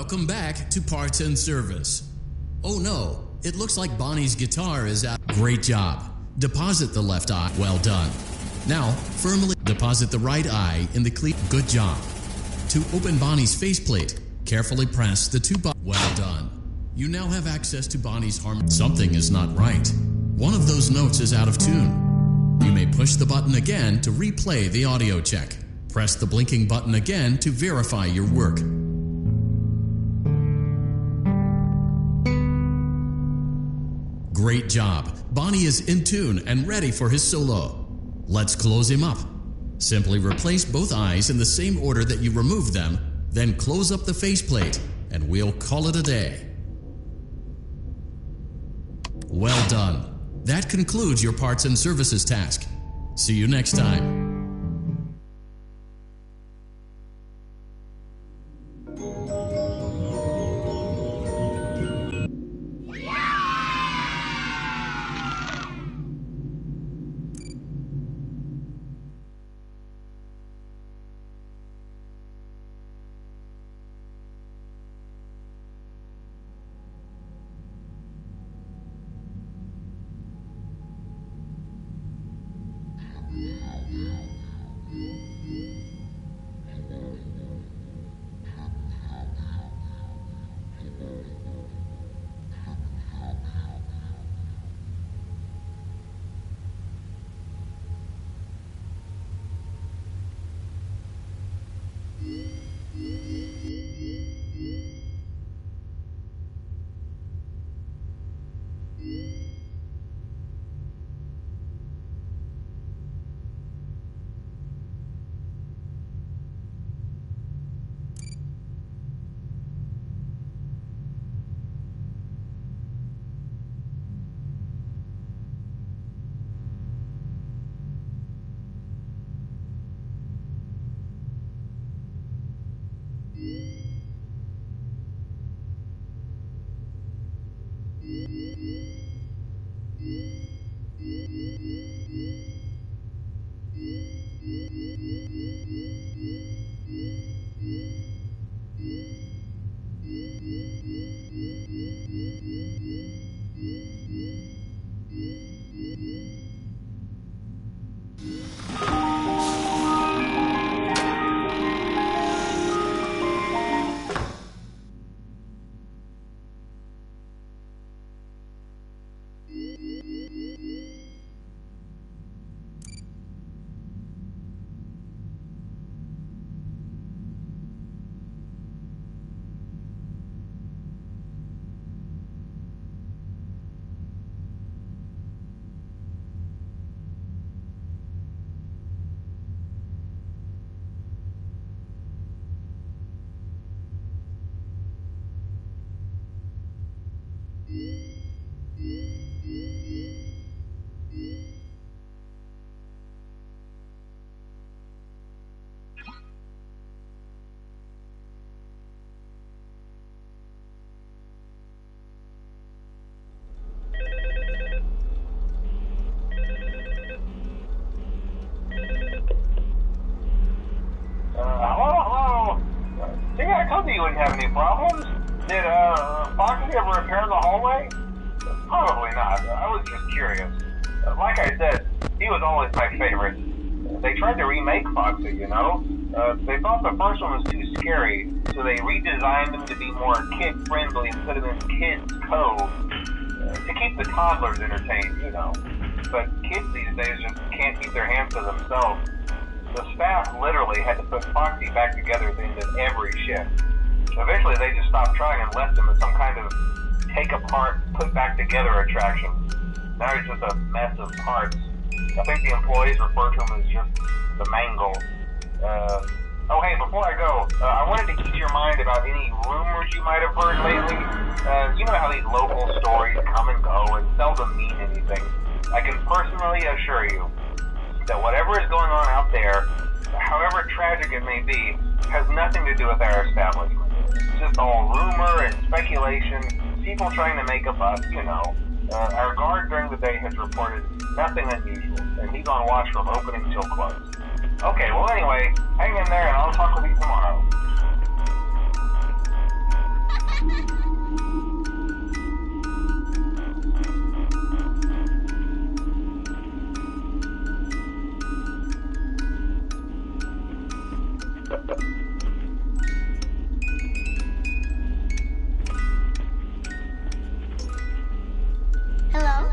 Welcome back to Parts and Service. Oh no, it looks like Bonnie's guitar is out. Great job. Deposit the left eye. Well done. Now, firmly deposit the right eye in the cleat. Good job. To open Bonnie's faceplate, carefully press the two buttons. Well done. You now have access to Bonnie's harmony. Something is not right. One of those notes is out of tune. You may push the button again to replay the audio check. Press the blinking button again to verify your work. Great job. Bonnie is in tune and ready for his solo. Let's close him up. Simply replace both eyes in the same order that you removed them, then close up the faceplate, and we'll call it a day. Well done. That concludes your parts and services task. See you next time. You wouldn't have any problems. Did Foxy ever repair the hallway? Probably not. I was just curious. Like I said, he was always my favorite. They tried to remake Foxy, you know? They thought the first one was too scary, so they redesigned him to be more kid-friendly and put him in Kids Cove to keep the toddlers entertained, you know. But kids these days just can't keep their hands to themselves. The staff literally had to put Foxy back together at the end of every shift. Eventually, they just stopped trying and left him as some kind of take-apart, put-back-together attraction. Now he's just a mess of parts. I think the employees refer to him as just the mangle. Oh, hey, before I go, I wanted to keep your mind about any rumors you might have heard lately. You know how these local stories come and go and seldom mean anything. I can personally assure you that whatever is going on out there, however tragic it may be, has nothing to do with our establishment. It's just all rumor and speculation, people trying to make a buck, you know. Our guard during the day has reported nothing unusual, and he's on watch from opening till close. Okay, well anyway, hang in there and I'll talk with you tomorrow. Hello?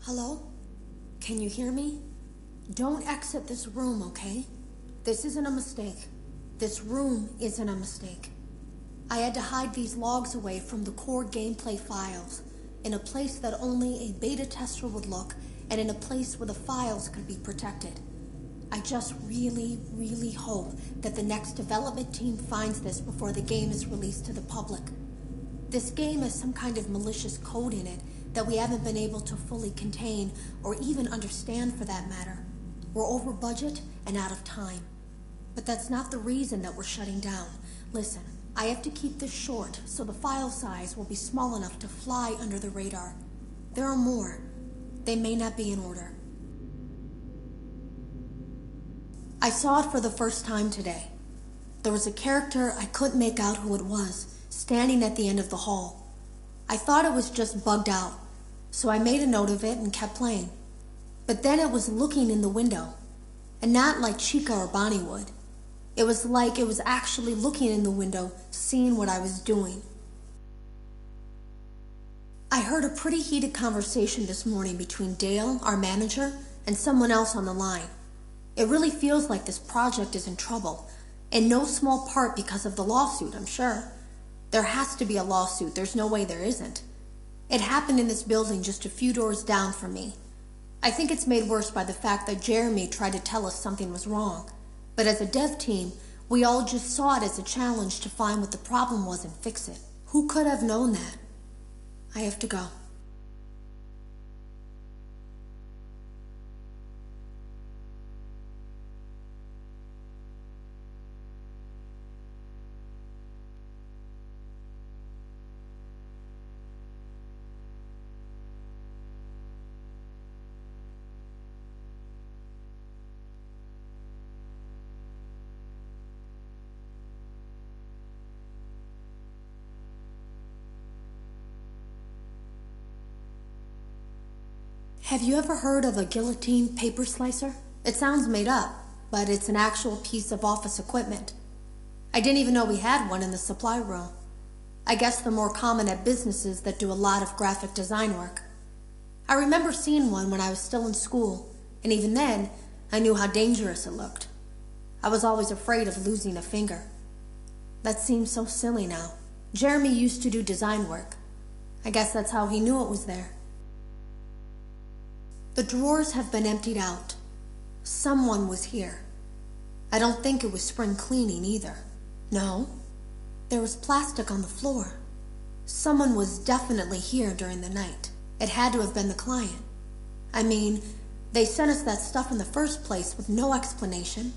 Hello? Can you hear me? Don't exit this room, okay? This isn't a mistake. This room isn't a mistake. I had to hide these logs away from the core gameplay files, in a place that only a beta tester would look, and in a place where the files could be protected. I just really, really hope that the next development team finds this before the game is released to the public. This game has some kind of malicious code in it that we haven't been able to fully contain or even understand, for that matter. We're over budget and out of time. But that's not the reason that we're shutting down. Listen, I have to keep this short so the file size will be small enough to fly under the radar. There are more. They may not be in order. I saw it for the first time today. There was a character I couldn't make out who it was, standing at the end of the hall. I thought it was just bugged out, so I made a note of it and kept playing. But then it was looking in the window, and not like Chica or Bonnie would. It was like it was actually looking in the window, seeing what I was doing. I heard a pretty heated conversation this morning between Dale, our manager, and someone else on the line. It really feels like this project is in trouble, in no small part because of the lawsuit, I'm sure. There has to be a lawsuit. There's no way there isn't. It happened in this building just a few doors down from me. I think it's made worse by the fact that Jeremy tried to tell us something was wrong. But as a dev team, we all just saw it as a challenge to find what the problem was and fix it. Who could have known that? I have to go. Have you ever heard of a guillotine paper slicer? It sounds made up, but it's an actual piece of office equipment. I didn't even know we had one in the supply room. I guess they're more common at businesses that do a lot of graphic design work. I remember seeing one when I was still in school, and even then, I knew how dangerous it looked. I was always afraid of losing a finger. That seems so silly now. Jeremy used to do design work. I guess that's how he knew it was there. The drawers have been emptied out. Someone was here. I don't think it was spring cleaning either. No, there was plastic on the floor. Someone was definitely here during the night. It had to have been the client. I mean, they sent us that stuff in the first place with no explanation,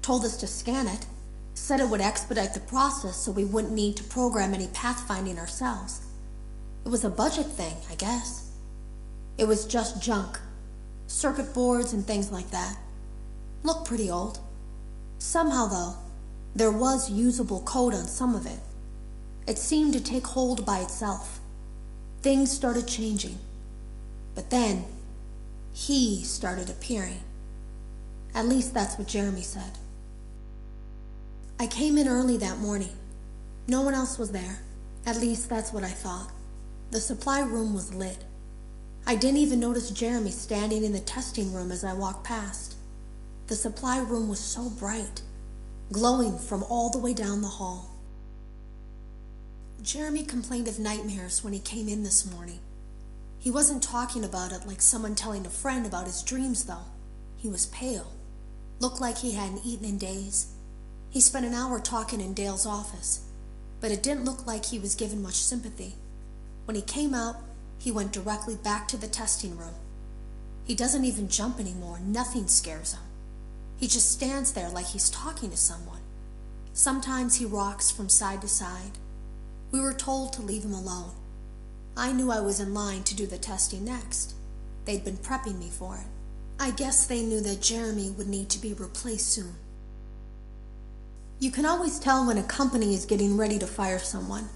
told us to scan it, said it would expedite the process so we wouldn't need to program any pathfinding ourselves. It was a budget thing, I guess. It was just junk. Circuit boards and things like that. Looked pretty old. Somehow, though, there was usable code on some of it. It seemed to take hold by itself. Things started changing. But then, he started appearing. At least that's what Jeremy said. I came in early that morning. No one else was there. At least that's what I thought. The supply room was lit. I didn't even notice Jeremy standing in the testing room as I walked past. The supply room was so bright, glowing from all the way down the hall. Jeremy complained of nightmares when he came in this morning. He wasn't talking about it like someone telling a friend about his dreams, though. He was pale, looked like he hadn't eaten in days. He spent an hour talking in Dale's office, but it didn't look like he was given much sympathy. When he came out, he went directly back to the testing room. He doesn't even jump anymore. Nothing scares him. He just stands there like he's talking to someone. Sometimes he rocks from side to side. We were told to leave him alone. I knew I was in line to do the testing next. They'd been prepping me for it. I guess they knew that Jeremy would need to be replaced soon. You can always tell when a company is getting ready to fire someone.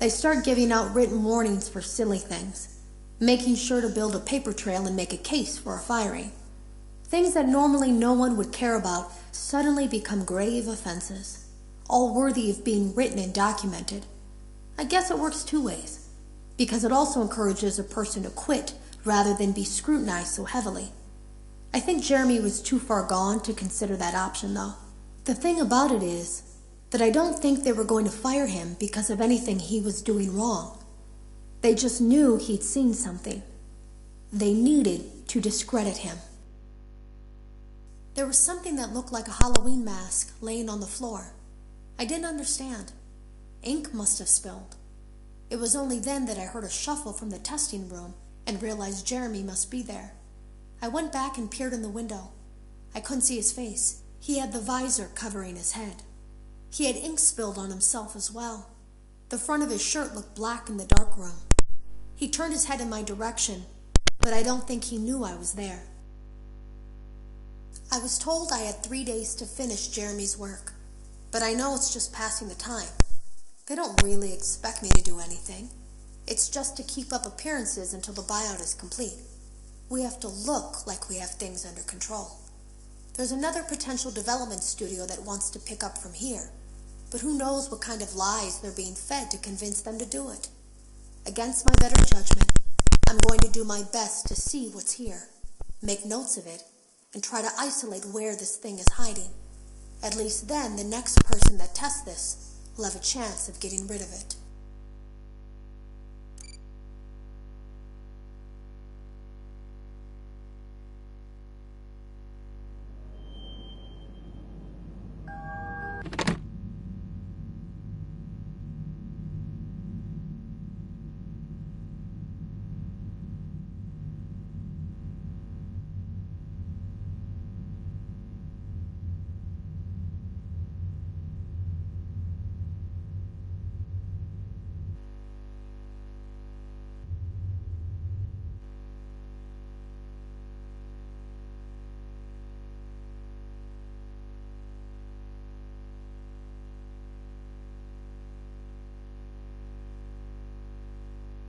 They start giving out written warnings for silly things, making sure to build a paper trail and make a case for a firing. Things that normally no one would care about suddenly become grave offenses, all worthy of being written and documented. I guess it works two ways, because it also encourages a person to quit rather than be scrutinized so heavily. I think Jeremy was too far gone to consider that option, though. The thing about it is that I don't think they were going to fire him because of anything he was doing wrong. They just knew he'd seen something. They needed to discredit him. There was something that looked like a Halloween mask laying on the floor. I didn't understand. Ink must have spilled. It was only then that I heard a shuffle from the testing room and realized Jeremy must be there. I went back and peered in the window. I couldn't see his face. He had the visor covering his head. He had ink spilled on himself as well. The front of his shirt looked black in the dark room. He turned his head in my direction, but I don't think he knew I was there. I was told I had 3 days to finish Jeremy's work, but I know it's just passing the time. They don't really expect me to do anything. It's just to keep up appearances until the buyout is complete. We have to look like we have things under control. There's another potential development studio that wants to pick up from here, but who knows what kind of lies they're being fed to convince them to do it. Against my better judgment, I'm going to do my best to see what's here, make notes of it, and try to isolate where this thing is hiding. At least then, the next person that tests this will have a chance of getting rid of it.